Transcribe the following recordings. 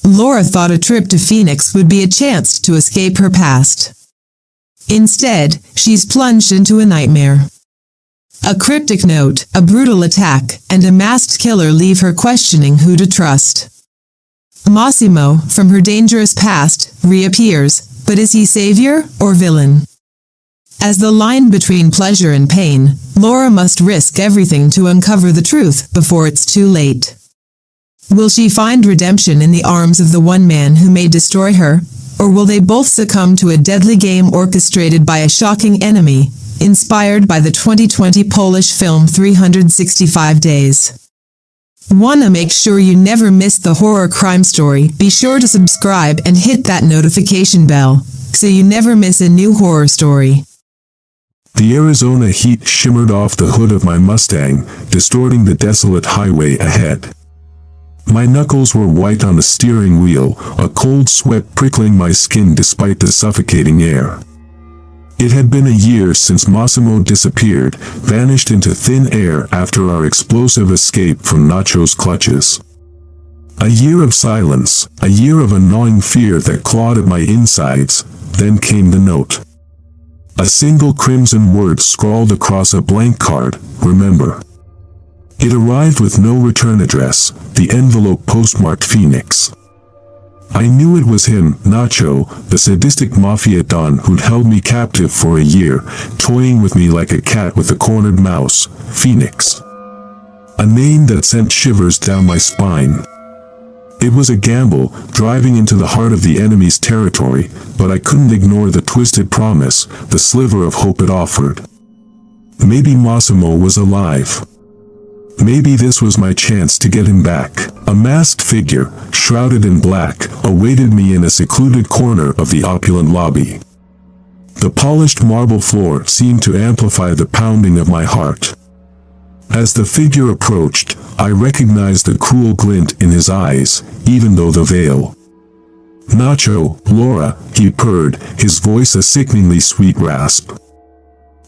Laura thought a trip to Phoenix would be a chance to escape her past. Instead, she's plunged into a nightmare. A cryptic note, a brutal attack, and a masked killer leave her questioning who to trust. Massimo, from her dangerous past, reappears, but is he savior or villain? As the line between pleasure and pain, Laura must risk everything to uncover the truth before it's too late. Will she find redemption in the arms of the one man who may destroy her, or will they both succumb to a deadly game orchestrated by a shocking enemy, inspired by the 2020 Polish film 365 Days? Wanna make sure you never miss the horror crime story? Be sure to subscribe and hit that notification bell, so you never miss a new horror story. The Arizona heat shimmered off the hood of my Mustang, distorting the desolate highway ahead. My knuckles were white on the steering wheel, a cold sweat prickling my skin despite the suffocating air. It had been a year since Massimo disappeared, vanished into thin air after our explosive escape from Nacho's clutches. A year of silence, a year of a gnawing fear that clawed at my insides. Then came the note. A single crimson word scrawled across a blank card, remember. It arrived with no return address, the envelope postmarked Phoenix. I knew it was him, Nacho, the sadistic mafia don who'd held me captive for a year, toying with me like a cat with a cornered mouse. Phoenix. A name that sent shivers down my spine. It was a gamble, driving into the heart of the enemy's territory, but I couldn't ignore the twisted promise, the sliver of hope it offered. Maybe Massimo was alive. Maybe this was my chance to get him back. A masked figure, shrouded in black, awaited me in a secluded corner of the opulent lobby. The polished marble floor seemed to amplify the pounding of my heart. As the figure approached, I recognized the cruel glint in his eyes, even though the veil. Nacho, Laura, he purred, his voice a sickeningly sweet rasp.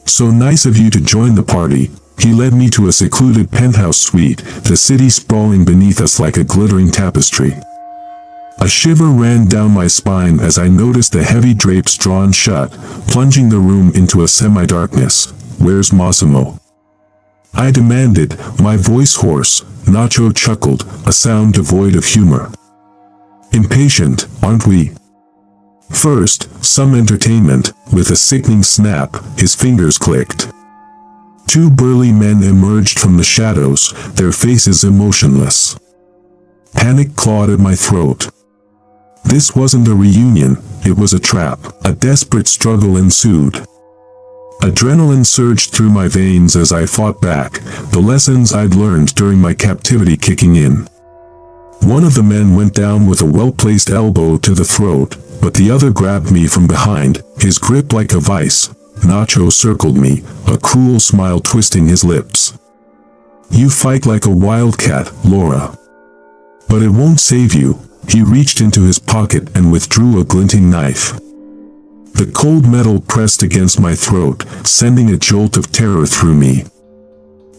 So nice of you to join the party. He led me to a secluded penthouse suite, the city sprawling beneath us like a glittering tapestry. A shiver ran down my spine as I noticed the heavy drapes drawn shut, plunging the room into a semi-darkness. Where's Massimo? I demanded, my voice hoarse. Nacho chuckled, a sound devoid of humor. Impatient, aren't we? First, some entertainment. With a sickening snap, his fingers clicked. Two burly men emerged from the shadows, their faces emotionless. Panic clawed at my throat. This wasn't a reunion, it was a trap. A desperate struggle ensued. Adrenaline surged through my veins as I fought back, the lessons I'd learned during my captivity kicking in. One of the men went down with a well-placed elbow to the throat, but the other grabbed me from behind, his grip like a vice. Nacho circled me, a cruel smile twisting his lips. You fight like a wildcat, Laura. But it won't save you. He reached into his pocket and withdrew a glinting knife. The cold metal pressed against my throat, sending a jolt of terror through me.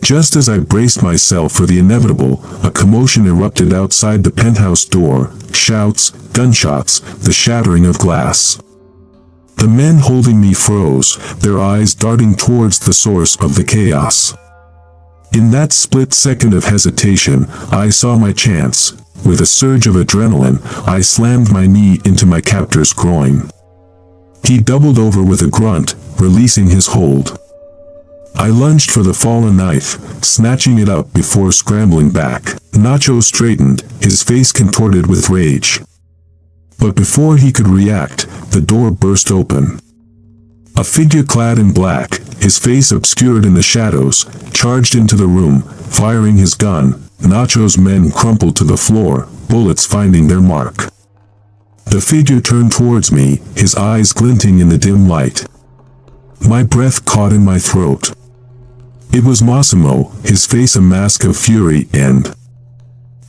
Just as I braced myself for the inevitable, a commotion erupted outside the penthouse door, shouts, gunshots, the shattering of glass. The men holding me froze, their eyes darting towards the source of the chaos. In that split second of hesitation, I saw my chance. With a surge of adrenaline, I slammed my knee into my captor's groin. He doubled over with a grunt, releasing his hold. I lunged for the fallen knife, snatching it up before scrambling back. Nacho straightened, his face contorted with rage. But before he could react, the door burst open. A figure clad in black, his face obscured in the shadows, charged into the room, firing his gun. Nacho's men crumpled to the floor, bullets finding their mark. The figure turned towards me, his eyes glinting in the dim light. My breath caught in my throat. It was Massimo, his face a mask of fury and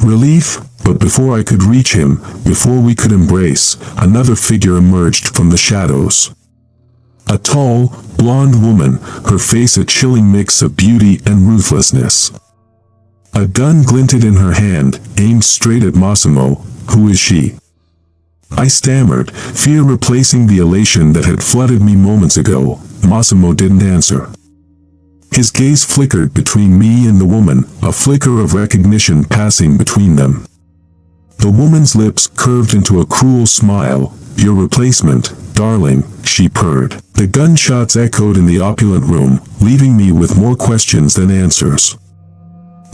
relief, but before I could reach him, before we could embrace, another figure emerged from the shadows. A tall, blonde woman, her face a chilling mix of beauty and ruthlessness. A gun glinted in her hand, aimed straight at Massimo. "Who is she?" I stammered, fear replacing the elation that had flooded me moments ago. Massimo didn't answer. His gaze flickered between me and the woman, a flicker of recognition passing between them. The woman's lips curved into a cruel smile. "Your replacement, darling," she purred. The gunshots echoed in the opulent room, leaving me with more questions than answers.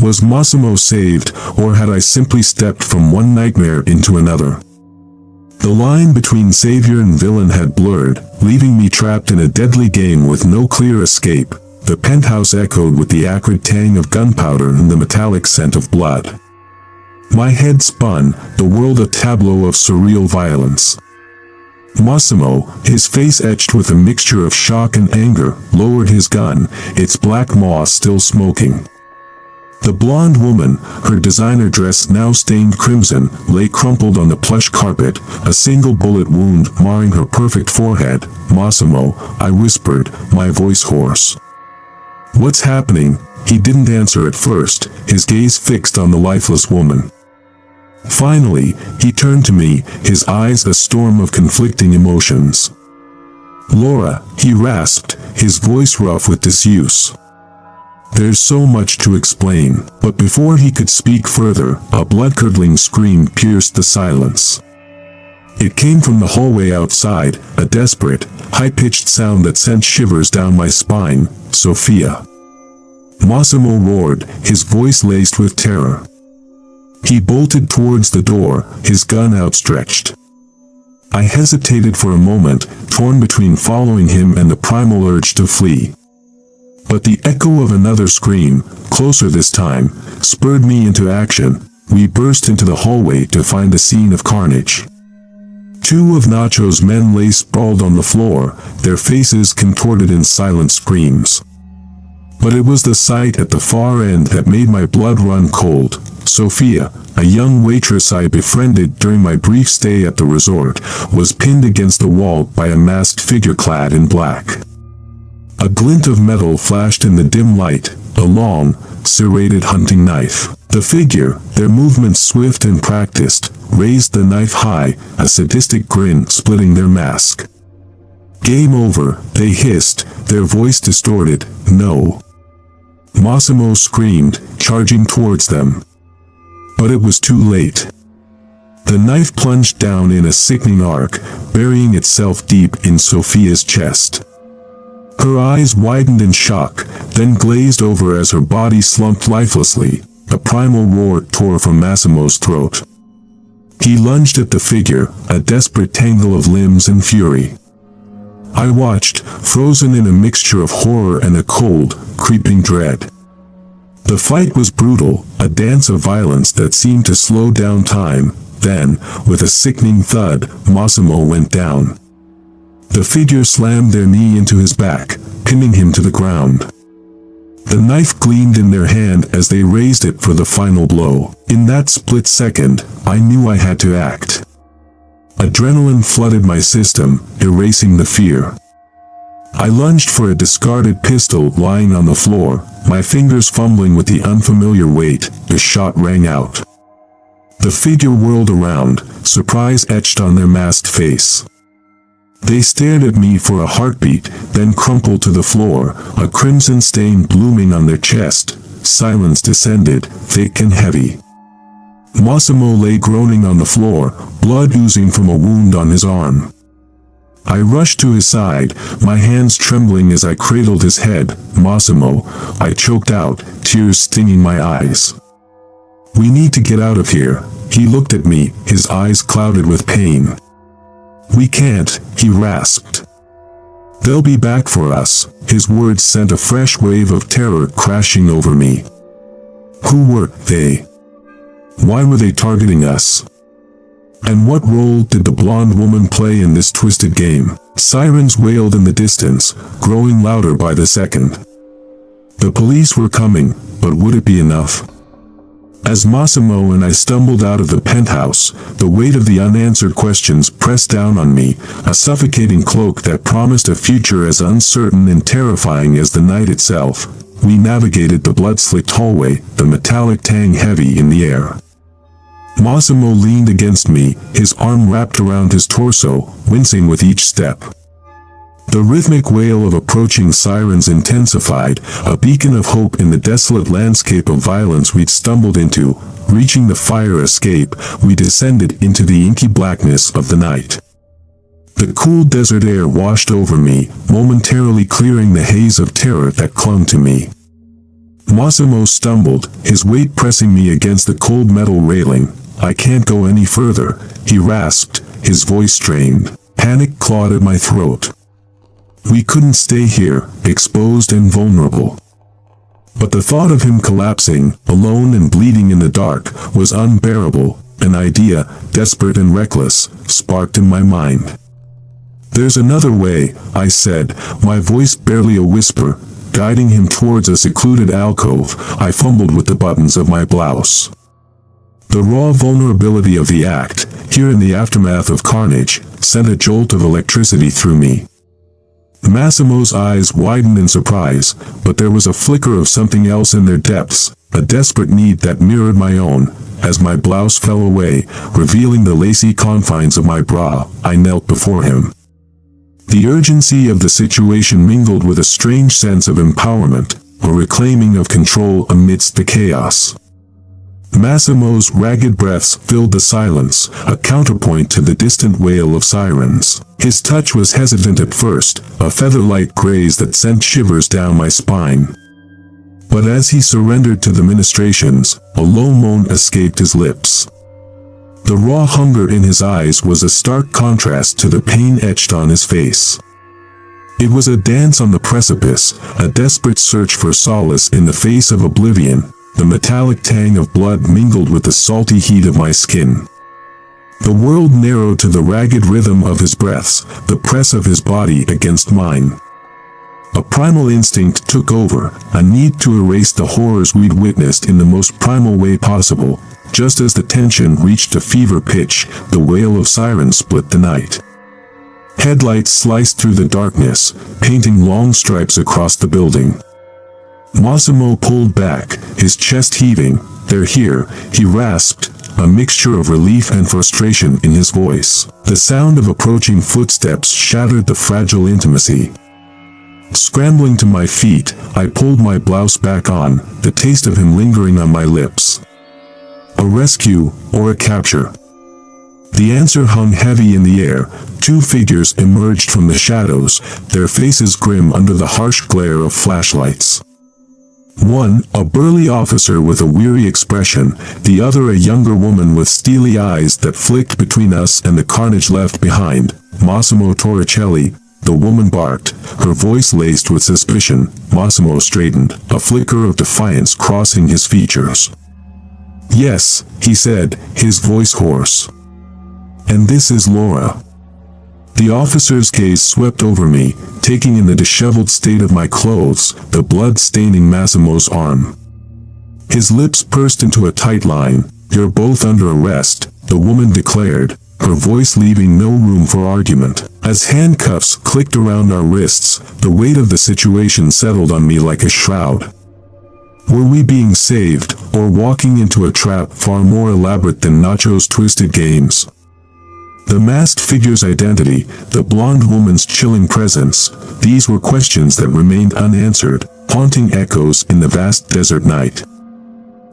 Was Massimo saved, or had I simply stepped from one nightmare into another? The line between savior and villain had blurred, leaving me trapped in a deadly game with no clear escape. The penthouse echoed with the acrid tang of gunpowder and the metallic scent of blood. My head spun, the world a tableau of surreal violence. Massimo, his face etched with a mixture of shock and anger, lowered his gun, its black maw still smoking. The blonde woman, her designer dress now stained crimson, lay crumpled on the plush carpet, a single bullet wound marring her perfect forehead. "Massimo," I whispered, my voice hoarse. "What's happening?" He didn't answer at first, his gaze fixed on the lifeless woman. Finally, he turned to me, his eyes a storm of conflicting emotions. "Laura," he rasped, his voice rough with disuse. There's so much to explain, but before he could speak further, a blood-curdling scream pierced the silence. It came from the hallway outside, a desperate, high-pitched sound that sent shivers down my spine. "Sophia!" Massimo roared, his voice laced with terror. He bolted towards the door, his gun outstretched. I hesitated for a moment, torn between following him and the primal urge to flee. But the echo of another scream, closer this time, spurred me into action. We burst into the hallway to find the scene of carnage. Two of Nacho's men lay sprawled on the floor, their faces contorted in silent screams. But it was the sight at the far end that made my blood run cold. Sophia, a young waitress I befriended during my brief stay at the resort, was pinned against the wall by a masked figure clad in black. A glint of metal flashed in the dim light, a long, serrated hunting knife. The figure, their movements swift and practiced, raised the knife high, a sadistic grin splitting their mask. "Game over," they hissed, their voice distorted. "No." Massimo screamed, charging towards them. But it was too late. The knife plunged down in a sickening arc, burying itself deep in Sophia's chest. Her eyes widened in shock, then glazed over as her body slumped lifelessly. A primal roar tore from Massimo's throat. He lunged at the figure, a desperate tangle of limbs and fury. I watched, frozen in a mixture of horror and a cold, creeping dread. The fight was brutal, a dance of violence that seemed to slow down time. Then, with a sickening thud, Massimo went down. The figure slammed their knee into his back, pinning him to the ground. The knife gleamed in their hand as they raised it for the final blow. In that split second, I knew I had to act. Adrenaline flooded my system, erasing the fear. I lunged for a discarded pistol lying on the floor, my fingers fumbling with the unfamiliar weight. The shot rang out. The figure whirled around, surprise etched on their masked face. They stared at me for a heartbeat, then crumpled to the floor, a crimson stain blooming on their chest. Silence descended, thick and heavy. Massimo lay groaning on the floor, blood oozing from a wound on his arm. I rushed to his side, my hands trembling as I cradled his head. "Massimo," I choked out, tears stinging my eyes. "We need to get out of here." He looked at me, his eyes clouded with pain. "We can't," he rasped. "They'll be back for us." His words sent a fresh wave of terror crashing over me. Who were they? Why were they targeting us? And what role did the blonde woman play in this twisted game? Sirens wailed in the distance, growing louder by the second. The police were coming, but would it be enough? As Massimo and I stumbled out of the penthouse, the weight of the unanswered questions pressed down on me, a suffocating cloak that promised a future as uncertain and terrifying as the night itself. we navigated the blood-slicked hallway, the metallic tang heavy in the air. Massimo leaned against me, his arm wrapped around his torso, wincing with each step. The rhythmic wail of approaching sirens intensified, a beacon of hope in the desolate landscape of violence we'd stumbled into. Reaching the fire escape, we descended into the inky blackness of the night. The cool desert air washed over me, momentarily clearing the haze of terror that clung to me. Massimo stumbled, his weight pressing me against the cold metal railing. "I can't go any further," he rasped, his voice strained. Panic clawed at my throat. We couldn't stay here, exposed and vulnerable. But the thought of him collapsing, alone and bleeding in the dark, was unbearable. An idea, desperate and reckless, sparked in my mind. "There's another way," I said, my voice barely a whisper. Guiding him towards a secluded alcove, I fumbled with the buttons of my blouse. The raw vulnerability of the act, here in the aftermath of carnage, sent a jolt of electricity through me. Massimo's eyes widened in surprise, but there was a flicker of something else in their depths, a desperate need that mirrored my own. As my blouse fell away, revealing the lacy confines of my bra, I knelt before him. The urgency of the situation mingled with a strange sense of empowerment, a reclaiming of control amidst the chaos. Massimo's ragged breaths filled the silence, a counterpoint to the distant wail of sirens. His touch was hesitant at first, a feather-light graze that sent shivers down my spine. But as he surrendered to the ministrations, a low moan escaped his lips. The raw hunger in his eyes was a stark contrast to the pain etched on his face. It was a dance on the precipice, a desperate search for solace in the face of oblivion. The metallic tang of blood mingled with the salty heat of my skin. The world narrowed to the ragged rhythm of his breaths, the press of his body against mine. A primal instinct took over, a need to erase the horrors we'd witnessed in the most primal way possible. Just as the tension reached a fever pitch, the wail of sirens split the night. Headlights sliced through the darkness, painting long stripes across the building. Massimo pulled back, his chest heaving. "They're here," he rasped, a mixture of relief and frustration in his voice. The sound of approaching footsteps shattered the fragile intimacy. Scrambling to my feet, I pulled my blouse back on, the taste of him lingering on my lips. A rescue, or a capture? The answer hung heavy in the air. Two figures emerged from the shadows, their faces grim under the harsh glare of flashlights. One, a burly officer with a weary expression, the other a younger woman with steely eyes that flicked between us and the carnage left behind. "Massimo Torricelli," the woman barked, her voice laced with suspicion. Massimo straightened, a flicker of defiance crossing his features. "Yes," he said, his voice hoarse. "And this is Laura." The officer's gaze swept over me, taking in the disheveled state of my clothes, the blood staining Massimo's arm. His lips pursed into a tight line. "You're both under arrest," the woman declared, her voice leaving no room for argument. As handcuffs clicked around our wrists, the weight of the situation settled on me like a shroud. Were we being saved, or walking into a trap far more elaborate than Nacho's twisted games? The masked figure's identity, the blonde woman's chilling presence, these were questions that remained unanswered, haunting echoes in the vast desert night.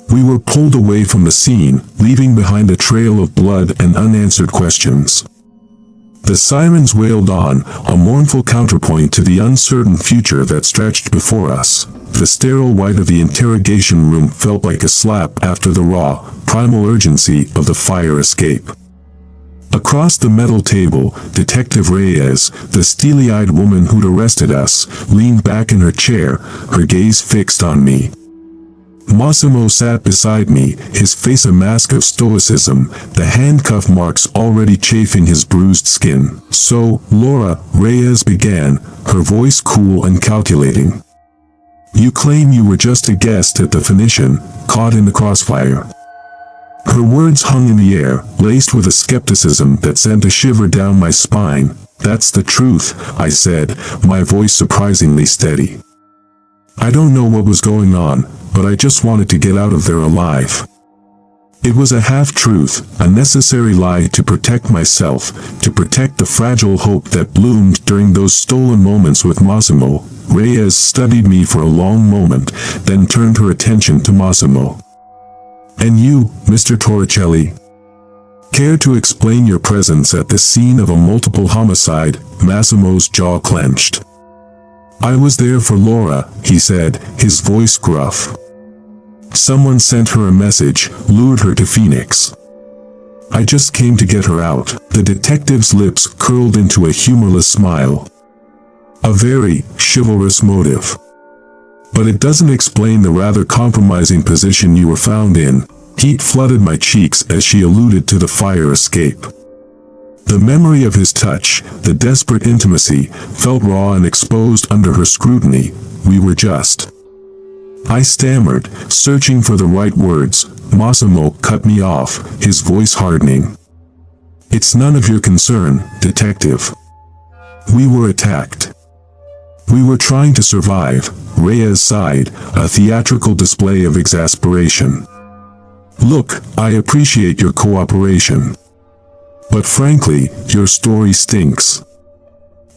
We were pulled away from the scene, leaving behind a trail of blood and unanswered questions. The sirens wailed on, a mournful counterpoint to the uncertain future that stretched before us. The sterile white of the interrogation room felt like a slap after the raw, primal urgency of the fire escape. Across the metal table, Detective Reyes, the steely-eyed woman who'd arrested us, leaned back in her chair, her gaze fixed on me. Massimo sat beside me, his face a mask of stoicism, the handcuff marks already chafing his bruised skin. "So, Laura," Reyes began, her voice cool and calculating. "You claim you were just a guest at the Phoenician, caught in the crossfire." Her words hung in the air, laced with a skepticism that sent a shiver down my spine. "That's the truth," I said, my voice surprisingly steady. I don't know what was going on, but I just wanted to get out of there alive. It was a half-truth, a necessary lie to protect myself, to protect the fragile hope that bloomed during those stolen moments with Massimo. Reyes studied me for a long moment, then turned her attention to Massimo. And you, Mr. Torricelli? Care to explain your presence at the scene of a multiple homicide? Massimo's jaw clenched. I was there for Laura, he said, his voice gruff. Someone sent her a message, lured her to Phoenix. I just came to get her out. The detective's lips curled into a humorless smile. A very chivalrous motive. But it doesn't explain the rather compromising position you were found in. Heat flooded my cheeks as she alluded to the fire escape. The memory of his touch, the desperate intimacy, felt raw and exposed under her scrutiny. We were just... I stammered, searching for the right words. Massimo cut me off, his voice hardening. It's none of your concern, detective. We were attacked. We were trying to survive. Reyes sighed, a theatrical display of exasperation. Look, I appreciate your cooperation. But frankly, your story stinks.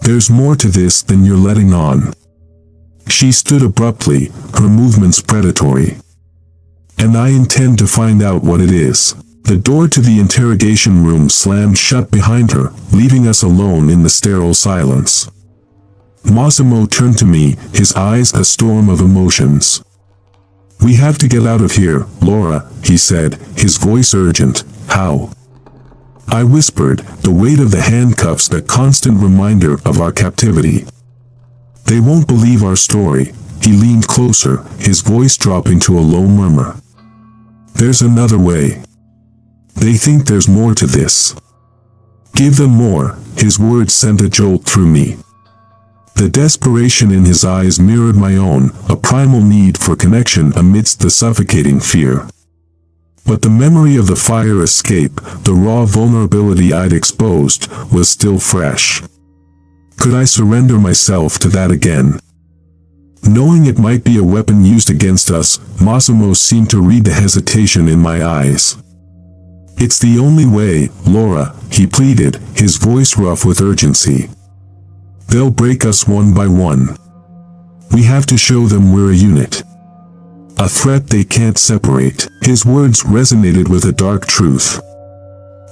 There's more to this than you're letting on. She stood abruptly, her movements predatory. And I intend to find out what it is. The door to the interrogation room slammed shut behind her, leaving us alone in the sterile silence. Massimo turned to me, his eyes a storm of emotions. We have to get out of here, Laura, he said, his voice urgent. How? I whispered, the weight of the handcuffs a constant reminder of our captivity. They won't believe our story. He leaned closer, his voice dropping to a low murmur. There's another way. They think there's more to this. Give them more. His words sent a jolt through me. The desperation in his eyes mirrored my own, a primal need for connection amidst the suffocating fear. But the memory of the fire escape, the raw vulnerability I'd exposed, was still fresh. Could I surrender myself to that again? Knowing it might be a weapon used against us, Massimo seemed to read the hesitation in my eyes. It's the only way, Laura, he pleaded, his voice rough with urgency. They'll break us one by one. We have to show them we're a unit. A threat they can't separate. His words resonated with a dark truth.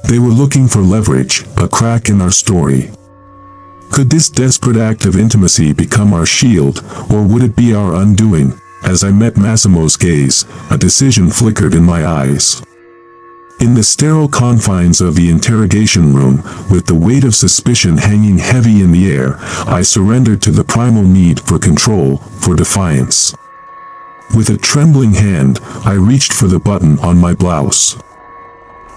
They were looking for leverage, a crack in our story. Could this desperate act of intimacy become our shield, or would it be our undoing? As I met Massimo's gaze, a decision flickered in my eyes. In the sterile confines of the interrogation room, with the weight of suspicion hanging heavy in the air, I surrendered to the primal need for control, for defiance. With a trembling hand, I reached for the button on my blouse.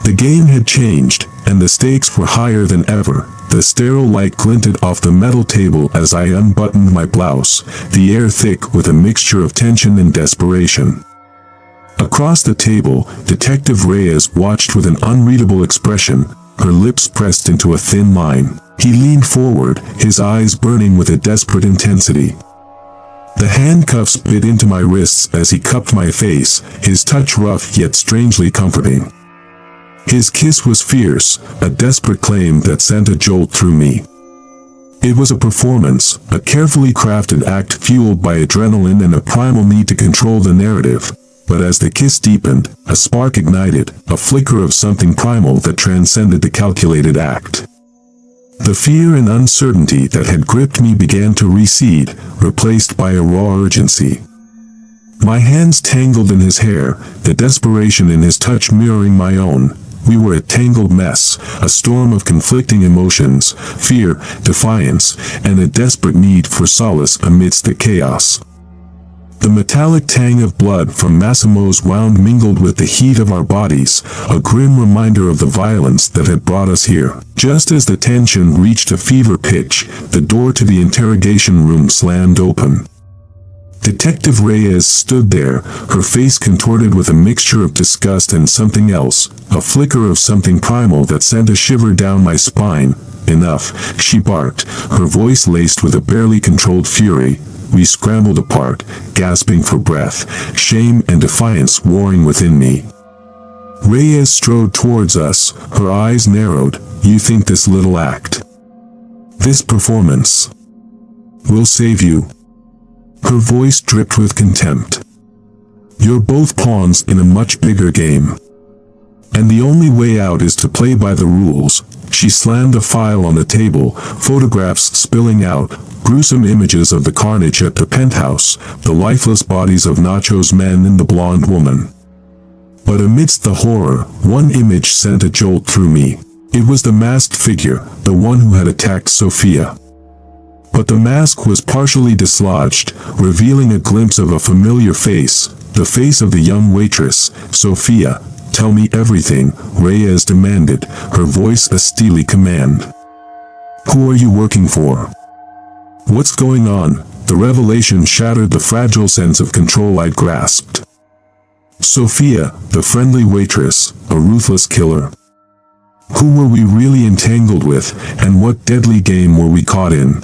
The game had changed, and the stakes were higher than ever. The sterile light glinted off the metal table as I unbuttoned my blouse, the air thick with a mixture of tension and desperation. Across the table, Detective Reyes watched with an unreadable expression, her lips pressed into a thin line. He leaned forward, his eyes burning with a desperate intensity. The handcuffs bit into my wrists as he cupped my face, his touch rough yet strangely comforting. His kiss was fierce, a desperate claim that sent a jolt through me. It was a performance, a carefully crafted act fueled by adrenaline and a primal need to control the narrative. But as the kiss deepened, a spark ignited, a flicker of something primal that transcended the calculated act. The fear and uncertainty that had gripped me began to recede, replaced by a raw urgency. My hands tangled in his hair, the desperation in his touch mirroring my own. We were a tangled mess, a storm of conflicting emotions, fear, defiance, and a desperate need for solace amidst the chaos. The metallic tang of blood from Massimo's wound mingled with the heat of our bodies, a grim reminder of the violence that had brought us here. Just as the tension reached a fever pitch, the door to the interrogation room slammed open. Detective Reyes stood there, her face contorted with a mixture of disgust and something else, a flicker of something primal that sent a shiver down my spine. Enough, she barked, her voice laced with a barely controlled fury. we scrambled apart, gasping for breath, shame and defiance warring within me. Reyes strode towards us, her eyes narrowed. You think this little act, this performance, will save you? Her voice dripped with contempt. You're both pawns in a much bigger game. And the only way out is to play by the rules. She slammed a file on the table, photographs spilling out, gruesome images of the carnage at the penthouse, the lifeless bodies of Nacho's men and the blonde woman. But amidst the horror, one image sent a jolt through me. It was the masked figure, the one who had attacked Sophia. But the mask was partially dislodged, revealing a glimpse of a familiar face, the face of the young waitress. Sophia, tell me everything, Reyes demanded, her voice a steely command. Who are you working for? What's going on? The revelation shattered the fragile sense of control I'd grasped. Sophia, the friendly waitress, a ruthless killer. Who were we really entangled with, and what deadly game were we caught in?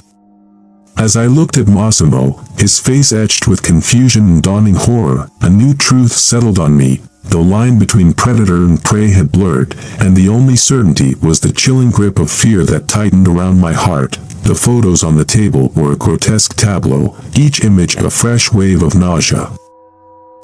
As I looked at Massimo, his face etched with confusion and dawning horror, a new truth settled on me. The line between predator and prey had blurred, and the only certainty was the chilling grip of fear that tightened around my heart. The photos on the table were a grotesque tableau, each image a fresh wave of nausea.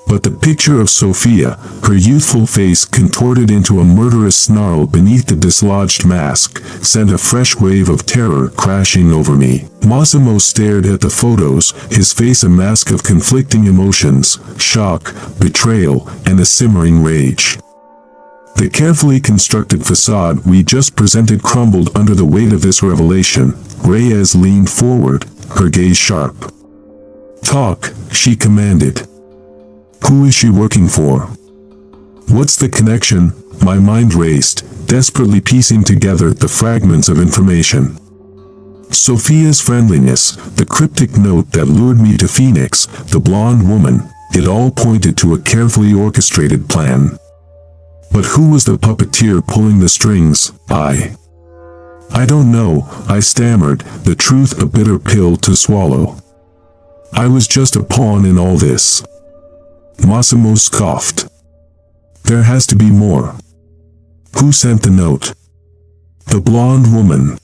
But the picture of Sophia, her youthful face contorted into a murderous snarl beneath the dislodged mask, sent a fresh wave of terror crashing over me. Massimo stared at the photos, his face a mask of conflicting emotions, shock, betrayal, and a simmering rage. The carefully constructed facade we just presented crumbled under the weight of this revelation. Reyes leaned forward, her gaze sharp. Talk, she commanded. Who is she working for? What's the connection? My mind raced, desperately piecing together the fragments of information. Sophia's friendliness, the cryptic note that lured me to Phoenix, the blonde woman, it all pointed to a carefully orchestrated plan. But who was the puppeteer pulling the strings? I don't know, I stammered, the truth a bitter pill to swallow. I was just a pawn in all this. Massimo scoffed. There has to be more. Who sent the note? The blonde woman.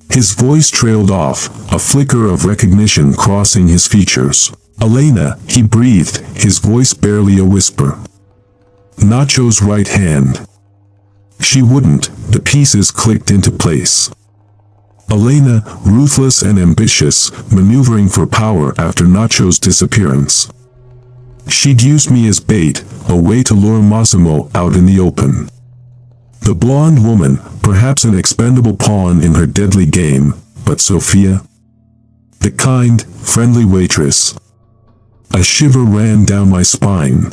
His voice trailed off, a flicker of recognition crossing his features. Elena, he breathed, his voice barely a whisper. Nacho's right hand. She wouldn't, the pieces clicked into place. Elena, ruthless and ambitious, maneuvering for power after Nacho's disappearance. She'd used me as bait, a way to lure Massimo out in the open. The blonde woman, perhaps an expendable pawn in her deadly game, but Sophia? The kind, friendly waitress. A shiver ran down my spine.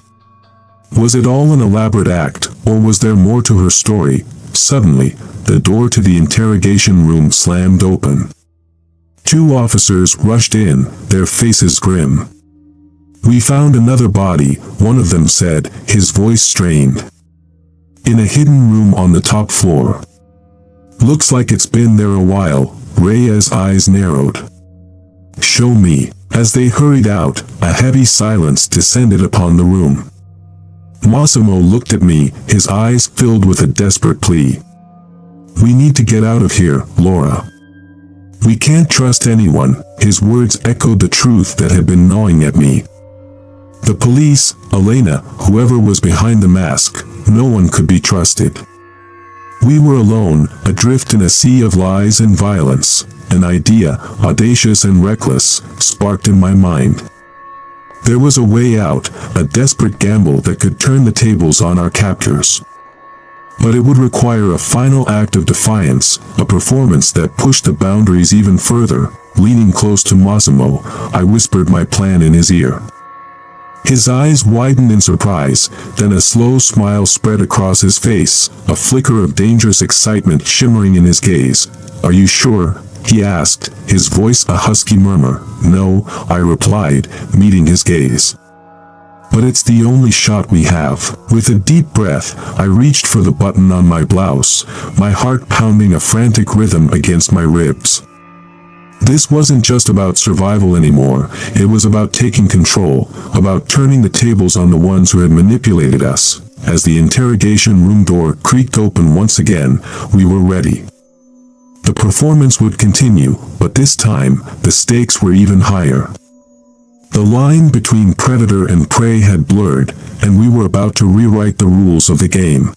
Was it all an elaborate act, or was there more to her story? Suddenly, the door to the interrogation room slammed open. Two officers rushed in, their faces grim. We found another body, one of them said, his voice strained. In a hidden room on the top floor. Looks like it's been there a while, Reyes' eyes narrowed. Show me. As they hurried out, a heavy silence descended upon the room. Massimo looked at me, his eyes filled with a desperate plea. We need to get out of here, Laura. We can't trust anyone. His words echoed the truth that had been gnawing at me. The police, Elena, whoever was behind the mask, no one could be trusted. We were alone, adrift in a sea of lies and violence. An idea, audacious and reckless, sparked in my mind. There was a way out, a desperate gamble that could turn the tables on our captors. But it would require a final act of defiance, a performance that pushed the boundaries even further. Leaning close to Massimo, I whispered my plan in his ear. His eyes widened in surprise, then a slow smile spread across his face, a flicker of dangerous excitement shimmering in his gaze. Are you sure? He asked, his voice a husky murmur. No, I replied, meeting his gaze. But it's the only shot we have. With a deep breath, I reached for the button on my blouse, my heart pounding a frantic rhythm against my ribs. This wasn't just about survival anymore, it was about taking control, about turning the tables on the ones who had manipulated us. As the interrogation room door creaked open once again, we were ready. The performance would continue, but this time, the stakes were even higher. The line between predator and prey had blurred, and we were about to rewrite the rules of the game.